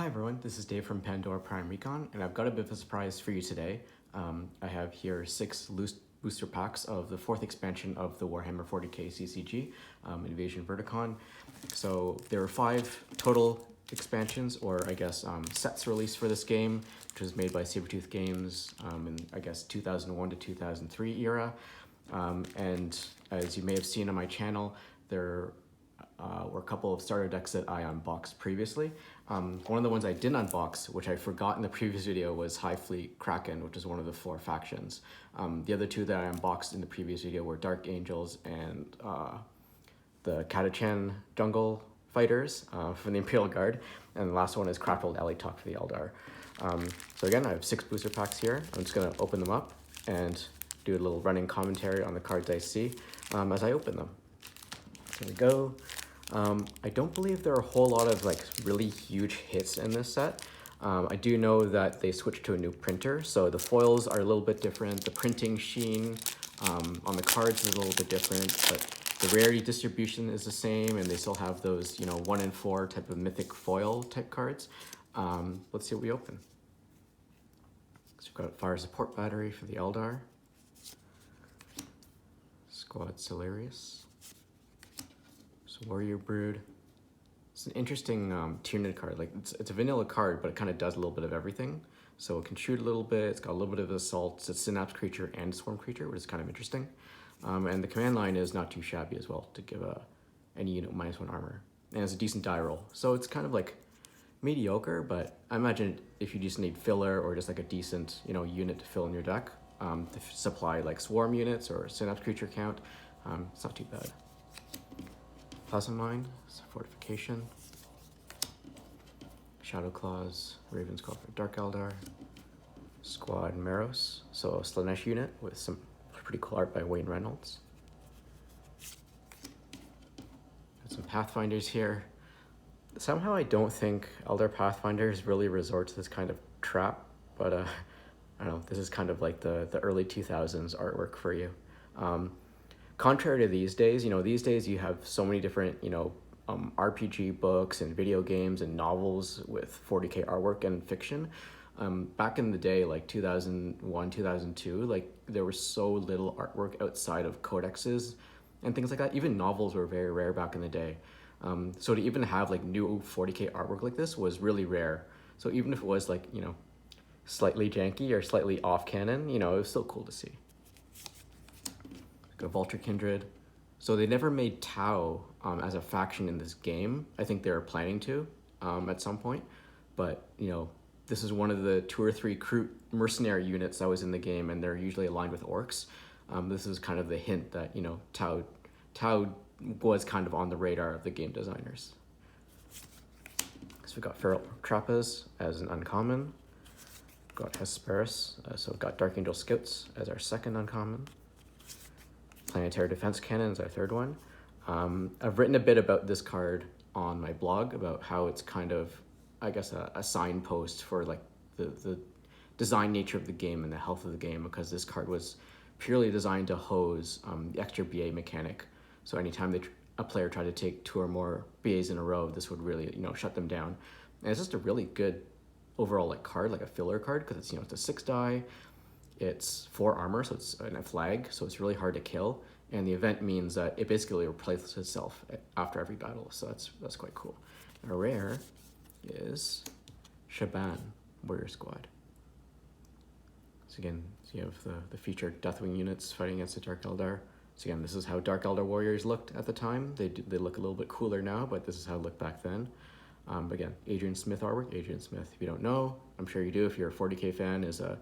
Hi everyone, this is Dave from Pandora Prime Recon, and I've got a bit of a surprise for you today. I have here 6 loose booster packs of the 4th expansion of the Warhammer 40K CCG, Invasion Verdicon. So there are 5 total expansions, or I guess sets released for this game, which was made by Sabertooth Games in I guess 2001 to 2003 era. And as you may have seen on my channel, there were a couple of starter decks that I unboxed previously. One of the ones I didn't unbox, which I forgot in the previous video, was High Fleet Kraken, which is one of the 4 factions. The other 2 that I unboxed in the previous video were Dark Angels and the Catachan Jungle Fighters from the Imperial Guard, and the last one is Craftled Alley Talk for the Eldar. So again, I have 6 booster packs here. I'm just going to open them up and do a little running commentary on the cards I see as I open them. Here we go. I don't believe there are a whole lot of like really huge hits in this set. I do know that they switched to a new printer, so the foils are a little bit different. The printing sheen on the cards is a little bit different, but the rarity distribution is the same, and they still have those, 1 in 4 type of mythic foil type cards. Let's see what we open. So we've got Fire Support Battery for the Eldar, Squad Solarius, Warrior Brood. It's an interesting Tyranid card. Like it's a vanilla card, but it kind of does a little bit of everything. So it can shoot a little bit. It's got a little bit of assault. It's a synapse creature and swarm creature, which is kind of interesting. And the command line is not too shabby as well to give any unit -1 armor, and it's a decent die roll. So it's kind of like mediocre, but I imagine if you just need filler or just like a decent unit to fill in your deck to supply like swarm units or synapse creature count, it's not too bad. Plasma Mine, Fortification, Shadow Claws, Raven's Call for Dark Eldar, Squad Meros, so a Slanesh unit with some pretty cool art by Wayne Reynolds. Got some Pathfinders here. Somehow I don't think Eldar Pathfinders really resort to this kind of trap, but I don't know, this is kind of like the early 2000s artwork for you. Contrary to these days, these days you have so many different, RPG books and video games and novels with 40K artwork and fiction. Back in the day, like 2001, 2002, like there was so little artwork outside of codexes and things like that. Even novels were very rare back in the day. So to even have like new 40K artwork like this was really rare. So even if it was like, slightly janky or slightly off canon, it was still cool to see. Got Vulture Kindred. So they never made Tau as a faction in this game. I think they were planning to at some point, but this is one of the 2 or 3 mercenary units that was in the game, and they're usually aligned with orcs. This is kind of the hint that Tau was kind of on the radar of the game designers. So we've got Feral Trappas as an uncommon. We've got Hesperus, so we've got Dark Angel Scouts as our 2nd uncommon. Planetary Defense Cannon is our 3rd one. I've written a bit about this card on my blog about how it's kind of, I guess, a signpost for like the design nature of the game and the health of the game, because this card was purely designed to hose the extra BA mechanic. So anytime a player tried to take 2 or more BAs in a row, this would really shut them down. And it's just a really good overall like card, like a filler card, because it's it's a 6 die. It's 4 armor, so it's in a flag, so it's really hard to kill. And the event means that it basically replaces itself after every battle, so that's quite cool. Our rare is Shaban, Warrior Squad. So again, you have the featured Deathwing units fighting against the Dark Eldar. So again, this is how Dark Eldar warriors looked at the time. They look a little bit cooler now, but this is how it looked back then. Again, Adrian Smith artwork. Adrian Smith, if you don't know, I'm sure you do if you're a 40K fan, is a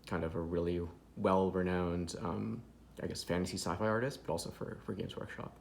kind of a really well-renowned, I guess, fantasy sci-fi artist, but also for Games Workshop.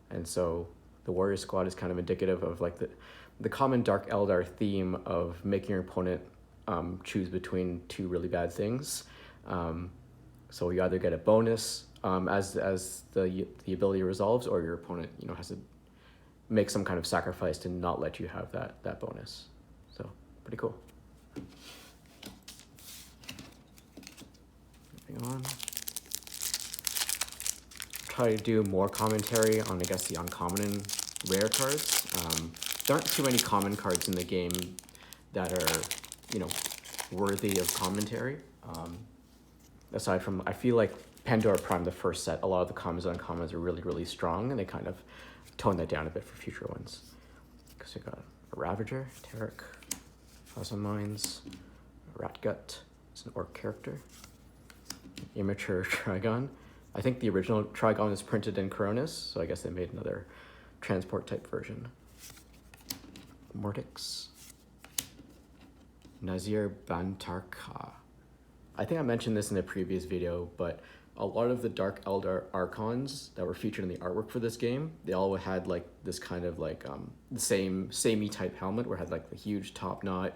And so the Warrior Squad is kind of indicative of like the common Dark Eldar theme of making your opponent choose between 2 really bad things. So you either get a bonus as the ability resolves, or your opponent has to make some kind of sacrifice to not let you have that bonus. So pretty cool. On. Try to do more commentary on, I guess, the uncommon and rare cards. There aren't too many common cards in the game that are, you know, worthy of commentary. Aside from, I feel like Pandora Prime, the first set, a lot of the commons and uncommons are really, really strong, and they kind of tone that down a bit for future ones. Because we got a Ravager, Tarek, Plasma Mines, Ratgut, it's an orc character, Immature Trigon. I think the original Trigon is printed in Coronis, so I guess they made another transport type version. Mortix, Nazir Bantarka. I think I mentioned this in a previous video, but a lot of the Dark Eldar Archons that were featured in the artwork for this game, they all had like this kind of like the samey type helmet where it had like the huge top knot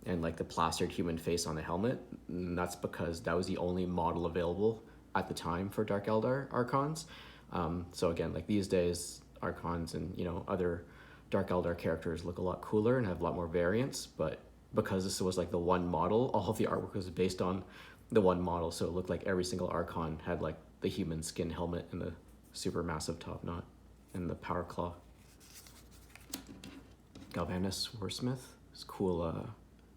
and like the plastered human face on the helmet. And that's because that was the only model available at the time for Dark Eldar Archons. So again, like these days, Archons and, you know, other Dark Eldar characters look a lot cooler and have a lot more variants, but because this was like the one model, all of the artwork was based on the one model, so it looked like every single Archon had like the human skin helmet and the super massive top knot and the power claw. Galvanus Warsmith, this cool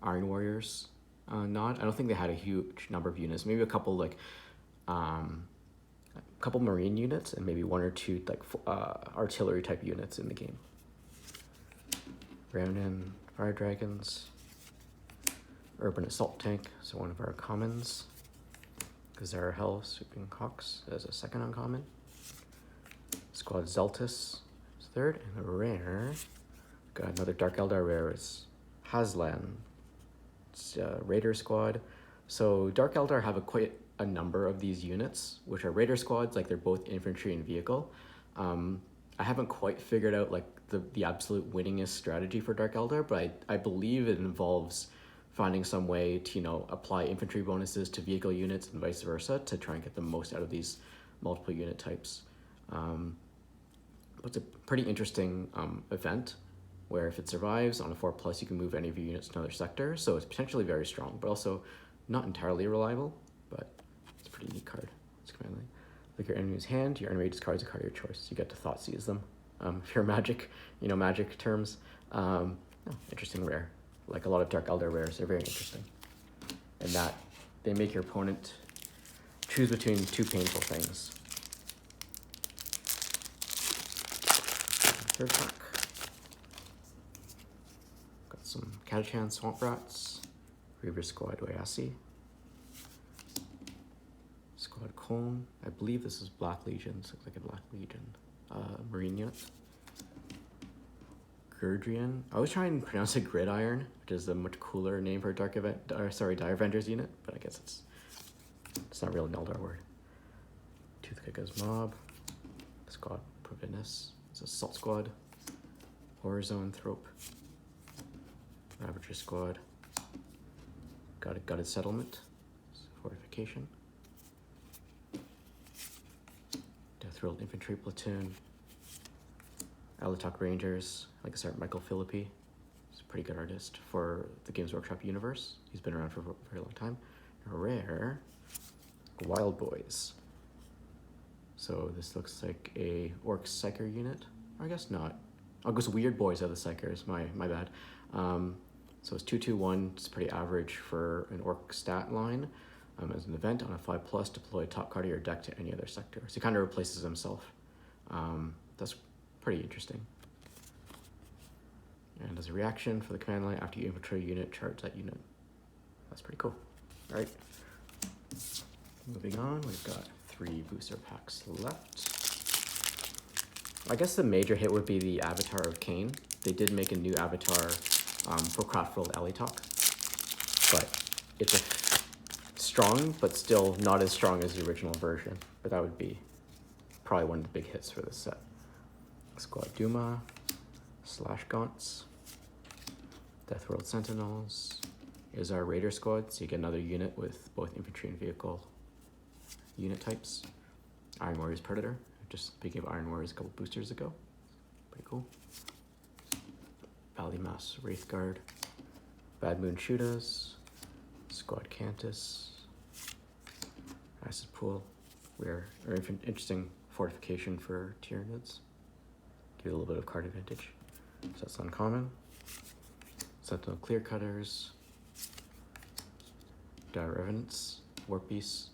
Iron Warriors knot. I don't think they had a huge number of units, maybe a couple like couple marine units and maybe one or two like artillery type units in the game. Roundin Fire Dragons, Urban Assault Tank, so one of our commons. Gazara Hell Swooping Hawks as a second uncommon. Squad Zeltis is third, and a rare. Got another Dark Eldar rare. It's Hazlan. It's Raider Squad. So Dark Eldar have quite a number of these units, which are Raider Squads. Like they're both infantry and vehicle. I haven't quite figured out like the absolute winningest strategy for Dark Eldar, but I believe it involves finding some way to, you know, apply infantry bonuses to vehicle units and vice versa to try and get the most out of these multiple unit types. But it's a pretty interesting event where if it survives on a 4+, you can move any of your units to another sector. So it's potentially very strong, but also not entirely reliable, but it's a pretty neat card. It's command line. Look at your enemy's hand, your enemy discards a card of your choice. You get to Thoughtseize them. If you're magic, you know, magic terms. Interesting rare. Like a lot of Dark Eldar rares, they're very interesting. And that they make your opponent choose between two painful things. Third pack. Got some Catachan Swamp Rats, Reaver Squad Wayasi, Squad Colm. I believe this is Black Legion, so looks like a Black Legion Marine unit. Gurdrian. I was trying to pronounce it Gridiron, which is a much cooler name for a Dire Avengers unit, but I guess it's not really an Eldar word. Toothpicker's Mob, Squad Provinus, it's Assault Squad, Horror Zone Thrope, Ravager Squad, got a Gutted Settlement, Fortification, Deathworld Infantry Platoon, Alatok Rangers, like Sergeant Michael Philippi. He's a pretty good artist for the Games Workshop universe. He's been around for a very long time. A rare, Wild Boys. So this looks like a Orc Psyker unit. Or I guess not. Oh, because Weird Boys are the Psychers, my bad. So it's 2/2/1, it's pretty average for an Orc stat line. As an event on a 5+, deploy top card of your deck to any other sector. So he kind of replaces himself. That's pretty interesting. And as a reaction for the command line, after you infantry unit, charge that unit. That's pretty cool. All right. Moving on, we've got 3 booster packs left. I guess the major hit would be the Avatar of Kane. They did make a new avatar for Craftworld Alley Talk, but it's strong, but still not as strong as the original version. But that would be probably one of the big hits for this set. Squad Duma, Slash Gaunts, Deathworld Sentinels. Here's our Raider Squad, so you get another unit with both infantry and vehicle unit types. Iron Warriors Predator, just speaking of Iron Warriors a couple boosters ago. Pretty cool. Valley Mass Wraithguard, Bad Moon Shootas, Squad Cantus, Acid Pool, rare or interesting fortification for Tyranids. Give you a little bit of card advantage. So that's uncommon. Sentinel Clear Cutters, Dire Revenants, Warp Beasts.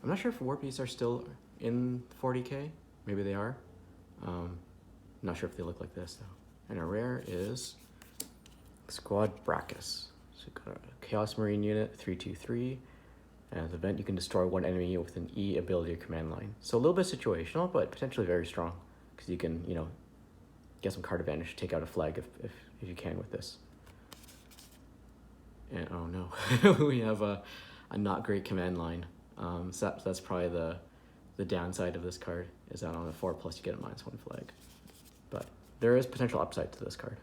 I'm not sure if Warp Beasts are still in 40K. Maybe they are. Not sure if they look like this though. And a rare is Squad Brachus. So we've got a Chaos Marine unit, 3/2/3. And as an event, you can destroy one enemy with an E ability or command line. So a little bit situational, but potentially very strong. Because you can, you know, get some card advantage, take out a flag if you can with this. And oh no, we have a not great command line. So that's probably the downside of this card, is that on a 4+ you get a -1 flag. But there is potential upside to this card.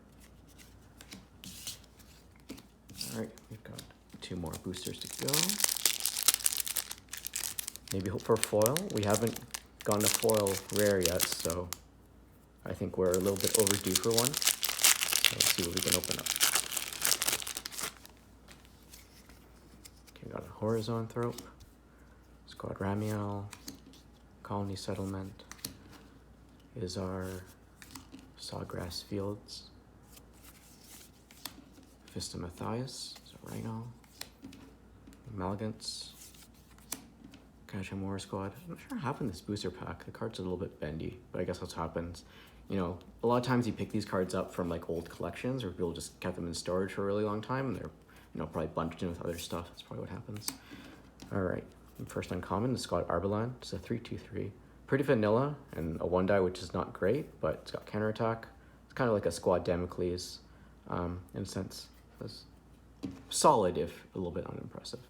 All right, we've got 2 more boosters to go. Maybe hope for a foil. We haven't gotten a foil rare yet, so I think we're a little bit overdue for one. So let's see what we can open up. Okay, we got a Horizonthrope, Squad Ramiel, Colony Settlement, Izar, Sawgrass Fields, Fista Matthias, Rhino, Malgants, Warhammer Squad. I'm not sure what happened to this booster pack. The card's a little bit bendy, but I guess that's what happens. You know, a lot of times you pick these cards up from like old collections, or people just kept them in storage for a really long time, and they're, you know, probably bunched in with other stuff. That's probably what happens. All right, first uncommon, the Squad Arbelan. It's a 3/2/3. Pretty vanilla, and a 1-die, which is not great, but it's got counterattack. It's kind of like a Squad Damocles, in a sense. It's solid, if a little bit unimpressive.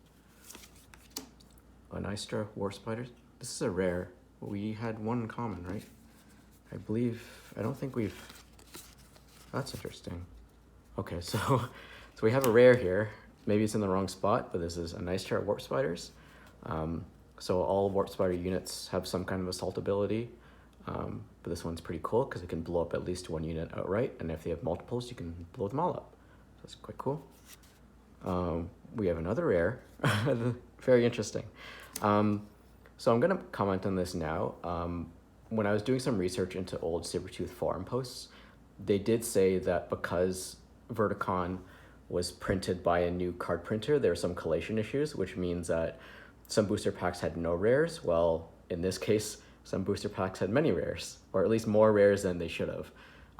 Anistra War Spiders. This is a rare. We had 1 in common, right? I don't think we've... That's interesting. Okay, so we have a rare here. Maybe it's in the wrong spot, but this is Anistra Warp Spiders. So all Warp Spider units have some kind of assault ability, but this one's pretty cool because it can blow up at least 1 unit outright, and if they have multiples, you can blow them all up. So that's quite cool. We have another rare. Very interesting. So I'm going to comment on this now. When I was doing some research into old Sabretooth forum posts, they did say that because Verdicon was printed by a new card printer, there were some collation issues, which means that some booster packs had no rares. Well, in this case, some booster packs had many rares, or at least more rares than they should have.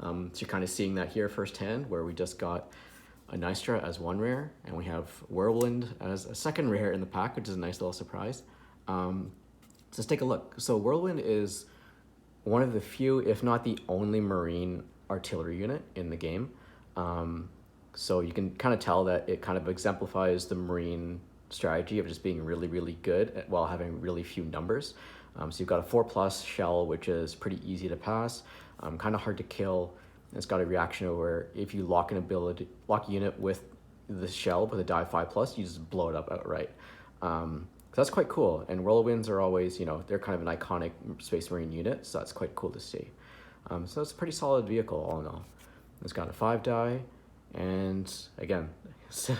So you're kind of seeing that here firsthand, where we just got a Anistra as 1 rare, and we have Whirlwind as a 2nd rare in the pack, which is a nice little surprise. So let's take a look. So Whirlwind is one of the few, if not the only, Marine artillery unit in the game. So you can kind of tell that it kind of exemplifies the Marine strategy of just being really, really good while having really few numbers. So you've got a 4+ shell, which is pretty easy to pass, kind of hard to kill. It's got a reaction where if you lock a unit with the shell with a die 5+, you just blow it up outright. So that's quite cool. And Whirlwinds are always, you know, they're kind of an iconic Space Marine unit, so that's quite cool to see. So it's a pretty solid vehicle all in all. It's got a 5-die, and again, it's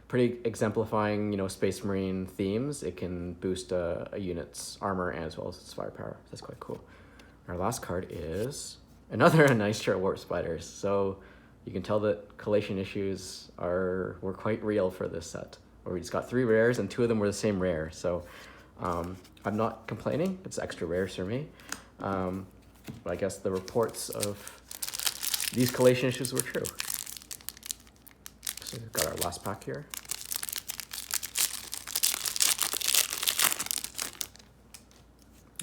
pretty exemplifying, you know, Space Marine themes. It can boost a unit's armor as well as its firepower. That's quite cool. Our last card is another Anistra Warp Spiders. So you can tell that collation issues were quite real for this set, where we just got 3 rares and 2 of them were the same rare. So I'm not complaining. It's extra rares for me. But I guess the reports of these collation issues were true. So we've got our last pack here.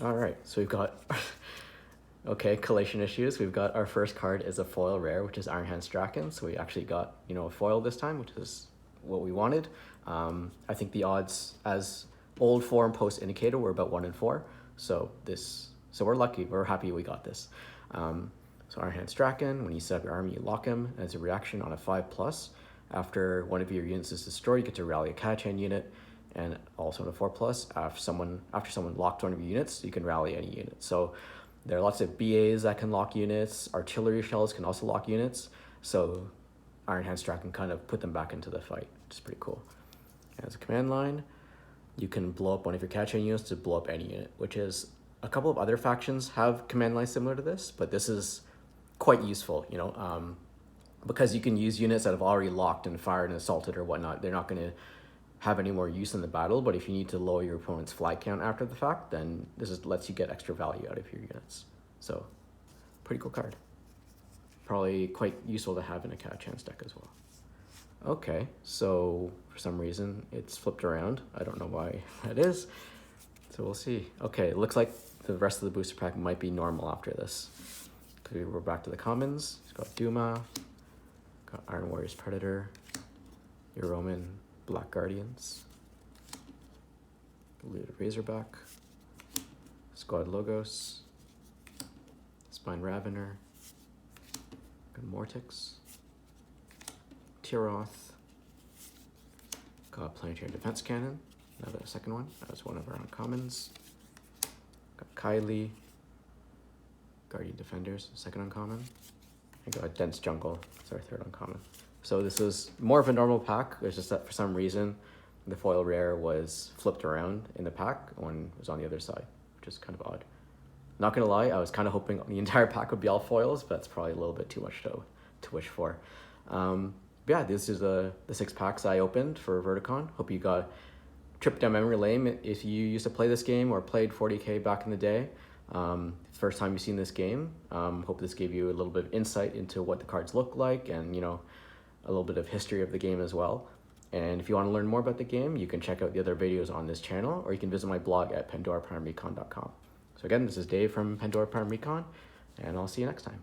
All right, so we've got, okay, collation issues. We've got our first card is a foil rare, which is Ironhand Strachan. So we actually got, you know, a foil this time, which is what we wanted. I think the odds, as old forum posts indicated, were about 1 in 4. So we're lucky. We're happy we got this. So Ironhand Strachan, when you set up your army, you lock him as a reaction on a 5+. After one of your units is destroyed, you get to rally a catch-hand unit, and also on a 4+. After someone locked one of your units, you can rally any unit. So there are lots of BAs that can lock units. Artillery shells can also lock units. So Ironhand Strachan kind of put them back into the fight, which is pretty cool. As a command line, you can blow up one of your catch-hand units to blow up any unit, which is a couple of other factions have command lines similar to this, but this is quite useful. You know, because you can use units that have already locked and fired and assaulted or whatnot, they're not going to have any more use in the battle. But if you need to lower your opponent's flag count after the fact, then this is lets you get extra value out of your units. So pretty cool card. Probably quite useful to have in a cat chance deck as well. Okay, so for some reason it's flipped around. I don't know why that is. So we'll see. Okay, it looks like the rest of the booster pack might be normal after this. Okay, we're back to the commons. It's got Duma, got Iron Warriors Predator, your Roman Black Guardians, Looted Razorback, Squad Logos, Spine Ravener, got Mortix, Tiroth, got Planetary Defense Cannon, another second one. That was one of our uncommons. Got Kylie, Guardian Defenders, second uncommon. And got Dense Jungle, it's our third uncommon. So this is more of a normal pack. It's just that for some reason the foil rare was flipped around in the pack when it was on the other side, which is kind of odd. Not gonna lie, I was kind of hoping the entire pack would be all foils, but that's probably a little bit too much to wish for. But yeah, this is the 6 packs I opened for Verdicon. Hope you got a trip down memory lane if you used to play this game or played 40K back in the day. First time you've seen this game. Hope this gave you a little bit of insight into what the cards look like and, you know, a little bit of history of the game as well. And if you want to learn more about the game, you can check out the other videos on this channel, or you can visit my blog at pandoraprimerecon.com. So again, this is Dave from Pandora Prime Recon, and I'll see you next time.